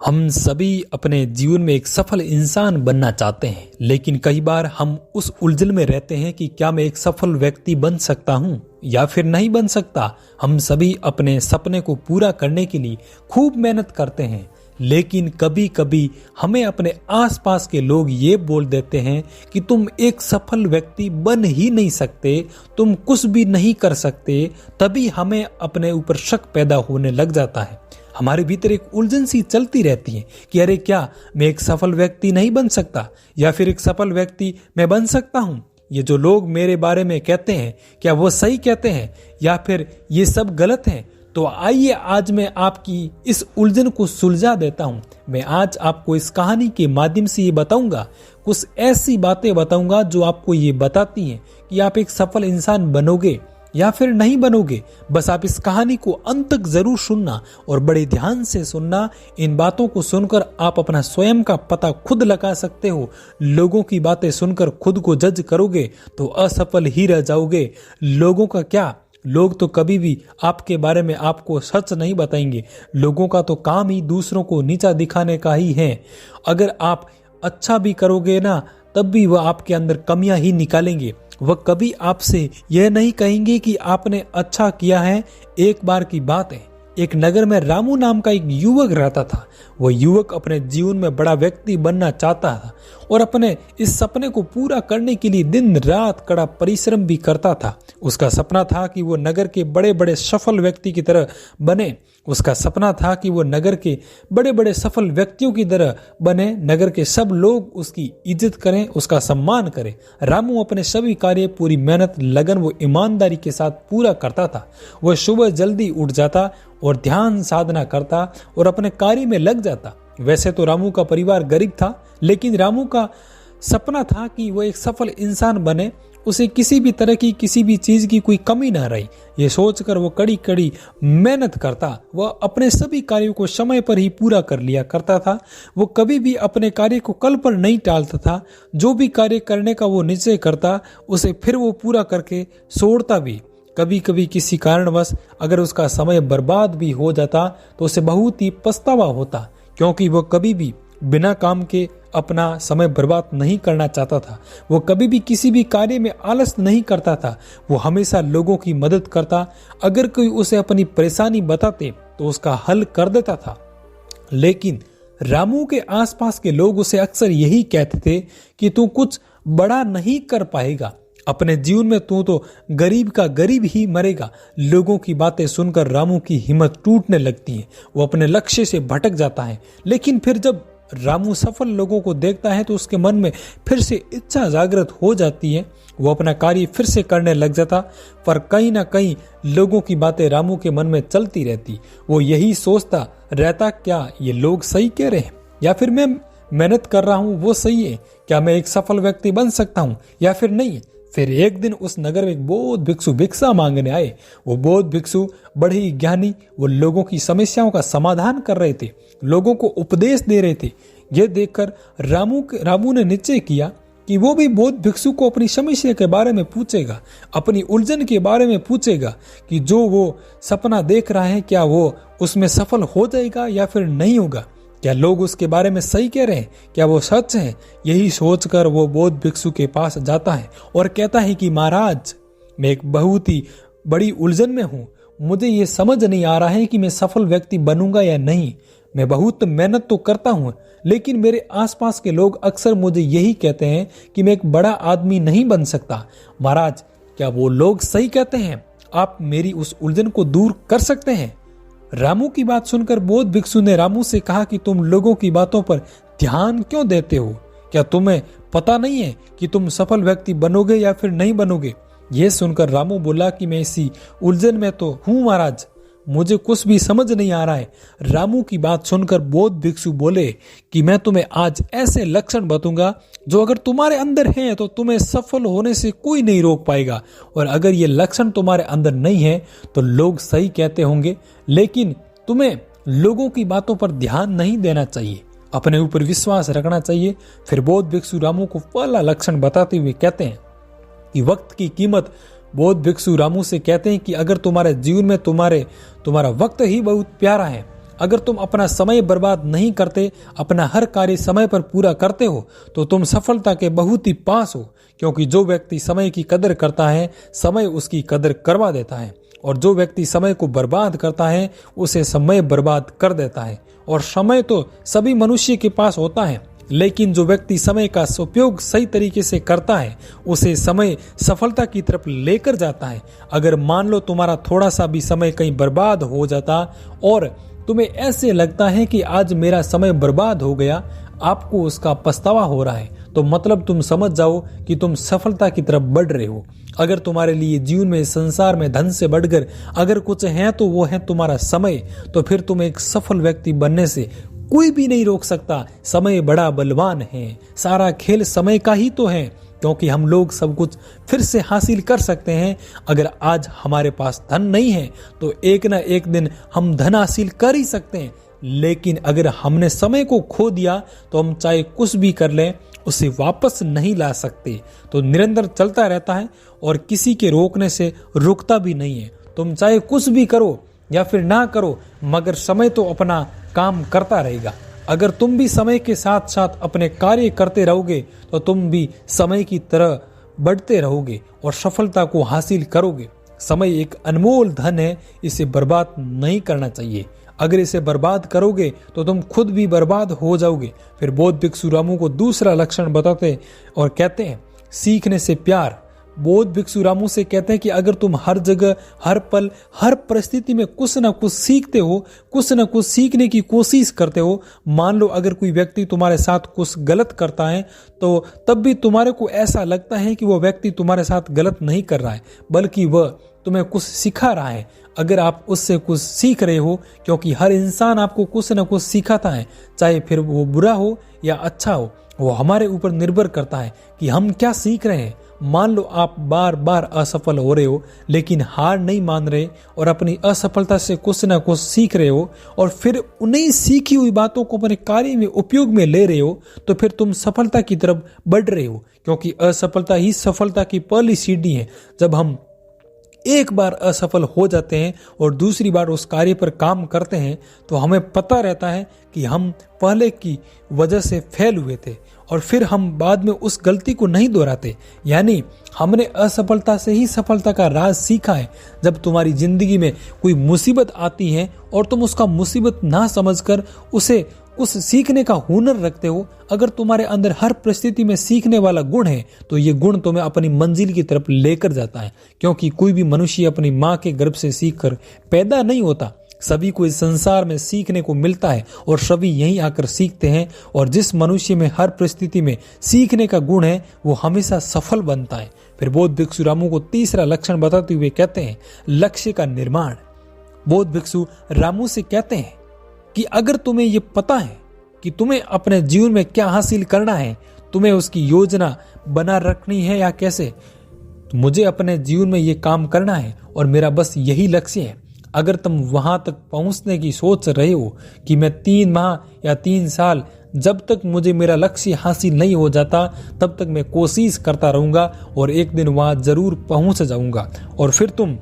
हम सभी अपने जीवन में एक सफल इंसान बनना चाहते हैं, लेकिन कई बार हम उस उलझन में रहते हैं कि क्या मैं एक सफल व्यक्ति बन सकता हूं या फिर नहीं बन सकता। हम सभी अपने सपने को पूरा करने के लिए खूब मेहनत करते हैं, लेकिन कभी कभी हमें अपने आसपास के लोग ये बोल देते हैं कि तुम एक सफल व्यक्ति बन ही नहीं सकते, तुम कुछ भी नहीं कर सकते। तभी हमें अपने ऊपर शक पैदा होने लग जाता है। हमारे भीतर एक उलझन सी चलती रहती है कि अरे क्या मैं एक सफल व्यक्ति नहीं बन सकता, या फिर एक सफल व्यक्ति मैं बन सकता हूं। ये जो लोग मेरे बारे में कहते हैं, क्या वो सही कहते हैं या फिर ये सब गलत है। तो आइए आज मैं आपकी इस उलझन को सुलझा देता हूं। मैं आज आपको इस कहानी के माध्यम से ये बताऊंगा, कुछ ऐसी बातें बताऊंगा जो आपको ये बताती हैं कि आप एक सफल इंसान बनोगे या फिर नहीं बनोगे। बस आप इस कहानी को अंत तक जरूर सुनना और बड़े ध्यान से सुनना। इन बातों को सुनकर आप अपना स्वयं का पता खुद लगा सकते हो। लोगों की बातें सुनकर खुद को जज करोगे तो असफल ही रह जाओगे। लोगों का क्या, लोग तो कभी भी आपके बारे में आपको सच नहीं बताएंगे। लोगों का तो काम ही दूसरों को नीचा दिखाने का ही है। अगर आप अच्छा भी करोगे ना, तब भी वह आपके अंदर कमियां ही निकालेंगे। वह कभी आपसे यह नहीं कहेंगे कि आपने अच्छा किया है। एक बार की बात है, एक नगर में रामू नाम का एक युवक रहता था। वह युवक अपने जीवन में बड़ा व्यक्ति बनना चाहता था और अपने इस सपने को पूरा करने के लिए दिन रात कड़ा परिश्रम भी करता था। उसका सपना था कि वो नगर के बड़े बड़े सफल व्यक्ति की तरह बने। उसका सपना था कि वो नगर के बड़े बड़े सफल व्यक्तियों की तरह बने। नगर के सब लोग उसकी इज्जत करें, उसका सम्मान करें। रामू अपने सभी कार्य पूरी मेहनत, लगन व ईमानदारी के साथ पूरा करता था। वह सुबह जल्दी उठ जाता और ध्यान साधना करता और अपने कार्य में लग जाता। वैसे तो रामू का परिवार गरीब था, लेकिन रामू का सपना था कि वह एक सफल इंसान बने। उसे किसी भी तरह की किसी भी चीज की कोई कमी ना रही, ये सोचकर वो कड़ी कड़ी मेहनत करता। वह अपने सभी कार्यों को समय पर ही पूरा कर लिया करता था। वो कभी भी अपने कार्य को कल पर नहीं टालता था। जो भी कार्य करने का वो निश्चय करता, उसे फिर वो पूरा करके छोड़ता भी। कभी कभी किसी कारणवश अगर उसका समय बर्बाद भी हो जाता तो उसे बहुत ही पछतावा होता, क्योंकि वो कभी भी बिना काम के अपना समय बर्बाद नहीं करना चाहता था। वो कभी भी किसी भी कार्य में आलस नहीं करता था। वो हमेशा लोगों की मदद करता। अगर कोई उसे अपनी परेशानी बताते तो उसका हल कर देता था। लेकिन रामू के आसपास के लोग उसे अक्सर यही कहते थे कि तू कुछ बड़ा नहीं कर पाएगा, अपने जीवन में तू तो गरीब का गरीब ही मरेगा। लोगों की बातें सुनकर रामू की हिम्मत टूटने लगती है। वो अपने लक्ष्य से भटक जाता है। लेकिन फिर जब रामू सफल लोगों को देखता है तो उसके मन में फिर से इच्छा जागृत हो जाती है। वो अपना कार्य फिर से करने लग जाता, पर कहीं ना कहीं लोगों की बातें रामू के मन में चलती रहती। वो यही सोचता रहता, क्या ये लोग सही कह रहे हैं या फिर मैं मेहनत कर रहा हूँ वो सही है। क्या मैं एक सफल व्यक्ति बन सकता हूँ या फिर नहीं। फिर एक दिन उस नगर में एक बौद्ध भिक्षु भिक्षा मांगने आए। वो बौद्ध भिक्षु बड़े ही ज्ञानी, वो लोगों की समस्याओं का समाधान कर रहे थे, लोगों को उपदेश दे रहे थे। यह देखकर रामू ने निश्चय किया कि वो भी बौद्ध भिक्षु को अपनी समस्या के बारे में पूछेगा, अपनी उलझन के बारे में पूछेगा कि जो वो सपना देख रहा है क्या वो उसमें सफल हो जाएगा या फिर नहीं होगा। क्या लोग उसके बारे में सही कह रहे हैं, क्या वो सच है। यही सोचकर वो बौद्ध भिक्षु के पास जाता है और कहता है कि महाराज, मैं एक बहुत ही बड़ी उलझन में हूँ। मुझे ये समझ नहीं आ रहा है कि मैं सफल व्यक्ति बनूंगा या नहीं। मैं बहुत मेहनत तो करता हूँ, लेकिन मेरे आसपास के लोग अक्सर मुझे यही कहते हैं कि मैं एक बड़ा आदमी नहीं बन सकता। महाराज, क्या वो लोग सही कहते हैं? आप मेरी उस उलझन को दूर कर सकते हैं। रामू की बात सुनकर बौद्ध भिक्षु ने रामू से कहा कि तुम लोगों की बातों पर ध्यान क्यों देते हो? क्या तुम्हें पता नहीं है कि तुम सफल व्यक्ति बनोगे या फिर नहीं बनोगे? यह सुनकर रामू बोला कि मैं इसी उलझन में तो हूं महाराज, मुझे कुछ भी समझ नहीं आ रहा है। रामू की बात सुनकर बौद्ध भिक्षु बोले कि मैं तुम्हें आज ऐसे लक्षण बताऊंगा जो अगर तुम्हारे अंदर हैं तो तुम्हें सफल होने से कोई नहीं रोक पाएगा, और अगर ये लक्षण तुम्हारे अंदर नहीं है तो लोग सही कहते होंगे, लेकिन तुम्हें लोगों की बातों पर ध्यान नहीं देना चाहिए, अपने ऊपर विश्वास रखना चाहिए। फिर बौद्ध भिक्षु रामू को पहला लक्षण बताते हुए कहते हैं कि वक्त की कीमत। बौद्ध भिक्षु रामू से कहते हैं कि अगर तुम्हारे जीवन में तुम्हारा वक्त ही बहुत प्यारा है, अगर तुम अपना समय बर्बाद नहीं करते, अपना हर कार्य समय पर पूरा करते हो, तो तुम सफलता के बहुत ही पास हो। क्योंकि जो व्यक्ति समय की कदर करता है, समय उसकी कदर करवा देता है, और जो व्यक्ति समय को बर्बाद करता है, उसे समय बर्बाद कर देता है। और समय तो सभी मनुष्य के पास होता है, लेकिन जो व्यक्ति समय का उपयोग सही तरीके से करता है, उसे समय सफलता की तरफ लेकर जाता है। अगर मान लो तुम्हारा थोड़ा सा भी समय कहीं बर्बाद हो जाता और तुम्हें ऐसे लगता है कि आज मेरा समय बर्बाद हो गया, आपको उसका पछतावा हो रहा है, तो मतलब तुम समझ जाओ कि तुम सफलता की तरफ बढ़ रहे हो। अगर तुम्हारे लिए जीवन में, संसार में धन से बढ़कर अगर कुछ है तो वो है तुम्हारा समय, तो फिर तुम एक सफल व्यक्ति बनने से कोई भी नहीं रोक सकता। समय बड़ा बलवान है, सारा खेल समय का ही तो है, क्योंकि हम लोग सब कुछ फिर से हासिल कर सकते हैं। अगर आज हमारे पास धन नहीं है तो एक ना एक दिन हम धन हासिल कर ही सकते हैं, लेकिन अगर हमने समय को खो दिया तो हम चाहे कुछ भी कर लें, उसे वापस नहीं ला सकते। तो निरंतर चलता रहता है और किसी के रोकने से रुकता भी नहीं है। तुम चाहे कुछ भी करो या फिर ना करो, मगर समय तो अपना काम करता रहेगा। अगर तुम भी समय के साथ साथ अपने कार्य करते रहोगे तो तुम भी समय की तरह बढ़ते रहोगे और सफलता को हासिल करोगे। समय एक अनमोल धन है, इसे बर्बाद नहीं करना चाहिए। अगर इसे बर्बाद करोगे तो तुम खुद भी बर्बाद हो जाओगे। फिर बौद्ध भिक्षु रामू को दूसरा लक्षण बताते और कहते हैं सीखने से प्यार। बौद्ध भिक्षु रामू से कहते हैं कि अगर तुम हर जगह, हर पल, हर परिस्थिति में कुछ न कुछ सीखते हो, कुछ न कुछ सीखने की कोशिश करते हो, मान लो अगर कोई व्यक्ति तुम्हारे साथ कुछ गलत करता है तो तब भी तुम्हारे को ऐसा लगता है कि वो व्यक्ति तुम्हारे साथ गलत नहीं कर रहा है, बल्कि वह तुम्हें कुछ सिखा रहा है। अगर आप उससे कुछ सीख रहे हो, क्योंकि हर इंसान आपको कुछ न कुछ सिखाता है, चाहे फिर वो बुरा हो या अच्छा हो, वो हमारे ऊपर निर्भर करता है कि हम क्या सीख रहे हैं। मान लो आप बार बार असफल हो रहे हो, लेकिन हार नहीं मान रहे और अपनी असफलता से कुछ न कुछ सीख रहे हो और फिर उन्हीं सीखी हुई बातों को अपने कार्य में उपयोग में ले रहे हो, तो फिर तुम सफलता की तरफ बढ़ रहे हो। क्योंकि असफलता ही सफलता की पहली सीढ़ी है। जब हम एक बार असफल हो जाते हैं और दूसरी बार उस कार्य पर काम करते हैं तो हमें पता रहता है कि हम पहले की वजह से फेल हुए थे और फिर हम बाद में उस गलती को नहीं दोहराते। यानी हमने असफलता से ही सफलता का राज सीखा है। जब तुम्हारी जिंदगी में कोई मुसीबत आती है और तुम उसका मुसीबत ना समझकर उसे कुछ सीखने का हुनर रखते हो, अगर तुम्हारे अंदर हर परिस्थिति में सीखने वाला गुण है तो ये गुण तुम्हें अपनी मंजिल की तरफ लेकर जाता है। क्योंकि कोई भी मनुष्य अपनी माँ के गर्भ से सीखकर पैदा नहीं होता, सभी को इस संसार में सीखने को मिलता है और सभी यहीं आकर सीखते हैं। और जिस मनुष्य में हर परिस्थिति में सीखने का गुण है वो हमेशा सफल बनता है। फिर बौद्ध भिक्षु रामू को तीसरा लक्षण बताते हुए कहते हैं लक्ष्य का निर्माण। बौद्ध भिक्षु रामू से कहते हैं कि अगर तुम्हें ये पता है कि तुम्हें अपने जीवन में क्या हासिल करना है, तुम्हें उसकी योजना बना रखनी है या कैसे, तो मुझे अपने जीवन में ये काम करना है और मेरा बस यही लक्ष्य है। अगर तुम वहां तक पहुंचने की सोच रहे हो कि मैं 3 माह या 3 साल, जब तक मुझे मेरा लक्ष्य हासिल नहीं हो जाता तब तक मैं कोशिश करता रहूंगा और एक दिन वहां जरूर पहुंच जाऊंगा, और फिर तुम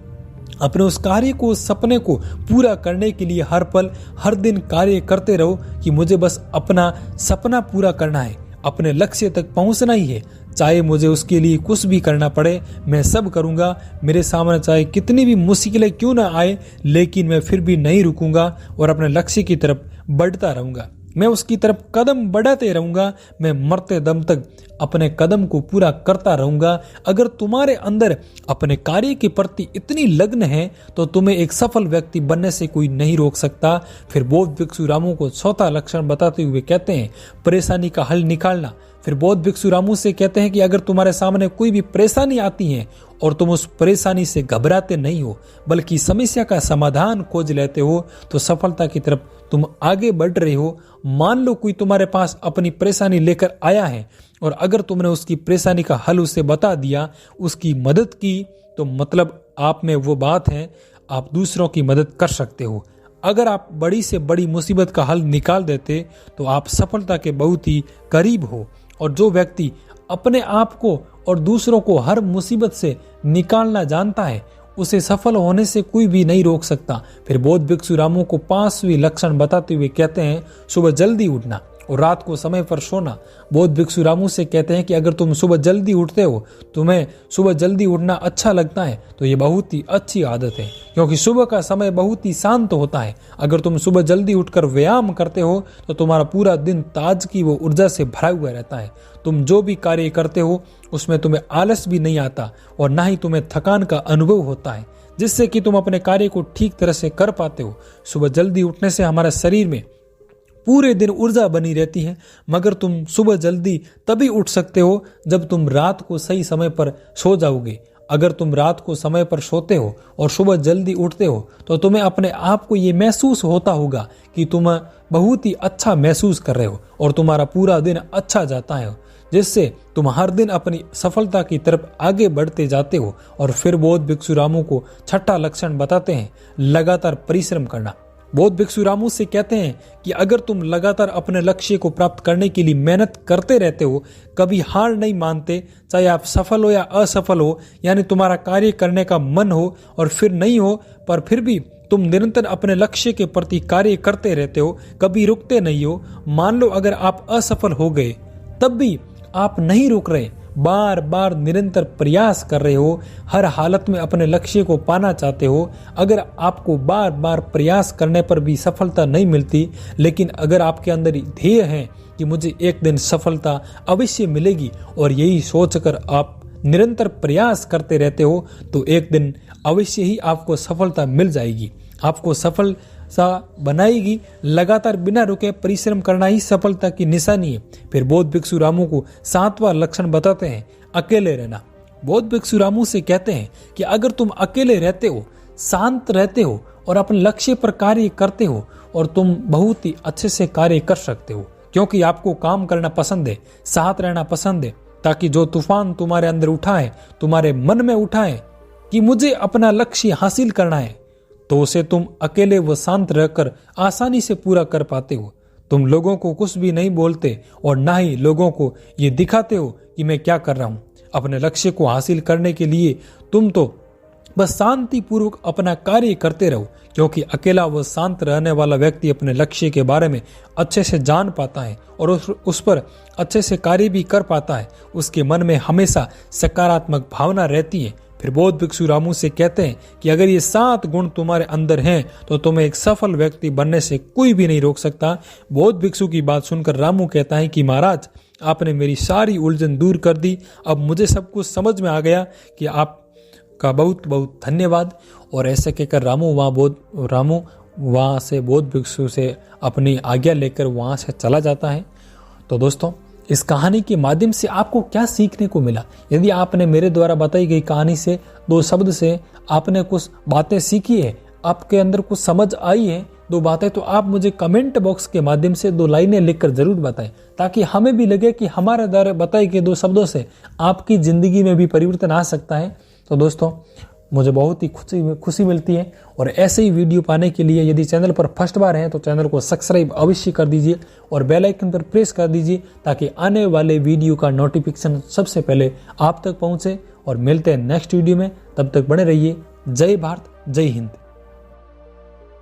अपने उस कार्य को, उस सपने को पूरा करने के लिए हर पल, हर दिन कार्य करते रहो कि मुझे बस अपना सपना पूरा करना है, अपने लक्ष्य तक पहुंचना ही है। चाहे मुझे उसके लिए कुछ भी करना पड़े, मैं सब करूंगा। मेरे सामने चाहे कितनी भी मुश्किलें क्यों ना आए, लेकिन मैं फिर भी नहीं रुकूंगा और अपने लक्ष्य की तरफ बढ़ता रहूंगा। मैं उसकी तरफ कदम बढ़ाते रहूंगा। मैं मरते दम तक अपने कदम को पूरा करता रहूंगा। अगर तुम्हारे अंदर अपने कार्य के प्रति इतनी लगन है तो तुम्हें एक सफल व्यक्ति बनने से कोई नहीं रोक सकता। फिर बौद्ध भिक्षु रामू को चौथा लक्षण बताते हुए कहते हैं परेशानी का हल निकालना। फिर बौद्ध भिक्षु रामू से कहते हैं कि अगर तुम्हारे सामने कोई भी परेशानी आती है और तुम उस परेशानी से घबराते नहीं हो, बल्कि समस्या का समाधान खोज लेते हो, तो सफलता की तरफ तुम आगे बढ़ रहे हो। मान लो कोई तुम्हारे पास अपनी परेशानी लेकर आया है और अगर तुमने उसकी परेशानी का हल उसे बता दिया, उसकी मदद की, तो मतलब आप में वो बात है, आप दूसरों की मदद कर सकते हो। अगर आप बड़ी से बड़ी मुसीबत का हल निकाल देते तो आप सफलता के बहुत ही करीब हो। और जो व्यक्ति अपने आप को और दूसरों को हर मुसीबत से निकालना जानता है, उसे सफल होने से कोई भी नहीं रोक सकता। फिर बौद्ध भिक्षु रामू को 5वीं लक्षण बताते हुए कहते हैं सुबह जल्दी उठना और रात को समय पर सोना। बौद्ध भिक्षु रामू से कहते हैं कि अगर तुम सुबह जल्दी उठते हो, तुम्हें सुबह जल्दी उठना अच्छा लगता है, तो ये बहुत ही अच्छी आदत है, क्योंकि सुबह का समय बहुत ही शांत होता है। अगर तुम सुबह जल्दी उठकर व्यायाम करते हो तो तुम्हारा पूरा दिन ताजगी व ऊर्जा से भरा हुआ रहता है। तुम जो भी कार्य करते हो उसमें तुम्हें आलस भी नहीं आता और ना ही तुम्हें थकान का अनुभव होता है, जिससे कि तुम अपने कार्य को ठीक तरह से कर पाते हो। सुबह जल्दी उठने से हमारे शरीर में पूरे दिन ऊर्जा बनी रहती है, मगर तुम सुबह जल्दी तभी उठ सकते हो जब तुम रात को सही समय पर सो जाओगे। अगर तुम रात को समय पर सोते हो और सुबह जल्दी उठते हो तो तुम्हें अपने आप को ये महसूस होता होगा कि तुम बहुत ही अच्छा महसूस कर रहे हो और तुम्हारा पूरा दिन अच्छा जाता है, जिससे तुम हर दिन अपनी सफलता की तरफ आगे बढ़ते जाते हो। और फिर बौद्ध भिक्षु रामू को 6ठा लक्षण बताते हैं लगातार परिश्रम करना। बौद्ध भिक्षु रामू से कहते हैं कि अगर तुम लगातार अपने लक्ष्य को प्राप्त करने के लिए मेहनत करते रहते हो, कभी हार नहीं मानते, चाहे आप सफल हो या असफल हो, यानी तुम्हारा कार्य करने का मन हो और फिर नहीं हो, पर फिर भी तुम निरंतर अपने लक्ष्य के प्रति कार्य करते रहते हो, कभी रुकते नहीं हो। मान लो अगर आप असफल हो गए, तब भी आप नहीं रुक रहे, बार बार निरंतर प्रयास कर रहे हो, हर हालत में अपने लक्ष्य को पाना चाहते हो। अगर आपको बार बार प्रयास करने पर भी सफलता नहीं मिलती, लेकिन अगर आपके अंदर ध्येय है कि मुझे एक दिन सफलता अवश्य मिलेगी और यही सोचकर आप निरंतर प्रयास करते रहते हो, तो एक दिन अवश्य ही आपको सफलता मिल जाएगी, आपको सफल सा बनाएगी। लगातार बिना रुके परिश्रम करना ही सफलता की निशानी है। फिर बौद्ध भिक्षु रामू को 7वां लक्षण बताते हैं अकेले रहना। बौद्ध भिक्षु रामू से कहते हैं कि अगर तुम अकेले रहते हो, शांत रहते हो और अपने लक्ष्य पर कार्य करते हो, और तुम बहुत ही अच्छे से कार्य कर सकते हो, क्योंकि आपको काम करना पसंद है, साथ रहना पसंद है, ताकि जो तूफान तुम्हारे अंदर उठा है, तुम्हारे मन में उठा है कि मुझे अपना लक्ष्य हासिल करना है, तो उसे तुम अकेले व शांत रहकर आसानी से पूरा कर पाते हो। तुम लोगों को कुछ भी नहीं बोलते और ना ही लोगों को ये दिखाते हो कि मैं क्या कर रहा हूं। अपने लक्ष्य को हासिल करने के लिए तुम तो बस शांति पूर्वक अपना कार्य करते रहो, क्योंकि अकेला व शांत रहने वाला व्यक्ति अपने लक्ष्य के बारे में अच्छे से जान पाता है और उस पर अच्छे से कार्य भी कर पाता है। उसके मन में हमेशा सकारात्मक भावना रहती है। फिर बौद्ध भिक्षु रामू से कहते हैं कि अगर ये 7 गुण तुम्हारे अंदर हैं तो तुम्हें एक सफल व्यक्ति बनने से कोई भी नहीं रोक सकता। बौद्ध भिक्षु की बात सुनकर रामू कहता है कि महाराज, आपने मेरी सारी उलझन दूर कर दी, अब मुझे सब कुछ समझ में आ गया कि आपका बहुत बहुत धन्यवाद। और ऐसे कहकर रामू वहाँ से बौद्ध भिक्षु से अपनी आज्ञा लेकर वहाँ से चला जाता है। तो दोस्तों, इस कहानी के माध्यम से आपको क्या सीखने को मिला? यदि आपने मेरे द्वारा बताई गई कहानी से 2 शब्द से आपने कुछ बातें सीखी है, आपके अंदर कुछ समझ आई है 2 बातें, तो आप मुझे कमेंट बॉक्स के माध्यम से 2 लाइनें लिखकर जरूर बताएं, ताकि हमें भी लगे कि हमारे द्वारा बताए गए 2 शब्दों से आपकी जिंदगी में भी परिवर्तन आ सकता है। तो दोस्तों, मुझे बहुत ही खुशी मिलती है। और ऐसे ही वीडियो पाने के लिए यदि चैनल पर फर्स्ट बार हैं तो चैनल को सब्सक्राइब अवश्य कर दीजिए और बेल आइकन पर प्रेस कर दीजिए, ताकि आने वाले वीडियो का नोटिफिकेशन सबसे पहले आप तक पहुंचे। और मिलते हैं नेक्स्ट वीडियो में, तब तक बने रहिए। जय भारत, जय हिंद।